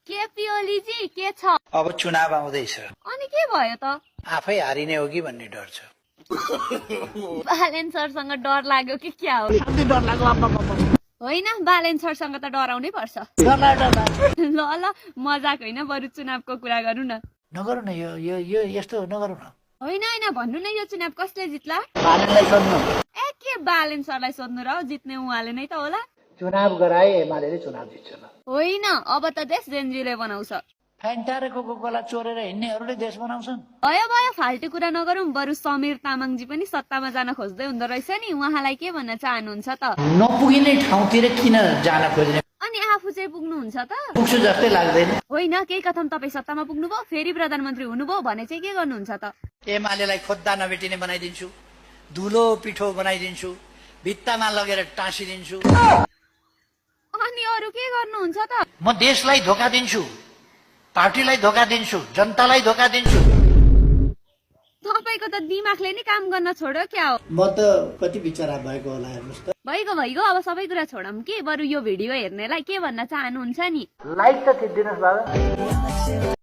केपी ओलीजी के छ? अब चुनाव आउँदैछ, अनि के भयो त? आफै हारिने हो कि भन्ने डर छ। बालेन सरसँग डर लाग्यो कि क्या हो? डर लाग्यो। होइन, बालेन सरसँग त डराउनै पर्छ। ल ल, मजाक होइन, बरु चुनावको कुरा गरौँ न। नगरौँ न, यो यस्तो नगरौँ न। होइन होइन, भन्नु न, यो चुनाव कसले जित्ला? बालेनलाई सोध्नु। ए, के बालेन सरलाई सोध्नु र? जित्ने उहाँले नै त होला। चुनाव गराए एमाले चुनाव जित्छ न। होइन, अब त देश जेनजीले बनाउँछ। फ्यान्टा र कोकाकोला चोरेर हिँड्नेहरूले देश बनाउँछन्। भयो भयो, फाल्टु कुरा नगरौँ। बरु समीर तामाङजी पनि सत्तामा जान खोज्दै हुँदो रहेछ नि, उहाँलाई के भन्न चाहनुहुन्छ त? नपुगिने ठाउँतिर किन जान खोज्ने? अनि आफू चाहिँ पुग्नुहुन्छ त? पुग्छु जस्तै लाग्दैन। होइन, केही कथम तपाईँ सत्तामा पुग्नुभयो, फेरि प्रधानमन्त्री हुनुभयो भने चाहिँ के गर्नुहुन्छ त? एमालेलाई खोज्दा नभेटिने बनाइदिन्छु, धुलो पिठो बनाइदिन्छु, भित्तामा लगेर टाँसिदिन्छु। अनि अरू के गर्नुहुन्छ त? म देशलाई धोका दिन्छु, पार्टीलाई धोका दिन्छु, जनतालाई धोका दिन्छु। तपाईँको त दिमागले नै काम गर्न छोड्यो क्या हो? म त कति बिचरा भएको होला हेर्नुहोस् त। भइगयो, अब सबै कुरा छोडौँ कि बरु यो भिडियो हेर्नेलाई के भन्न चाहनुहुन्छ नि? लाइक त थिचिदिनुहोस् बाबा।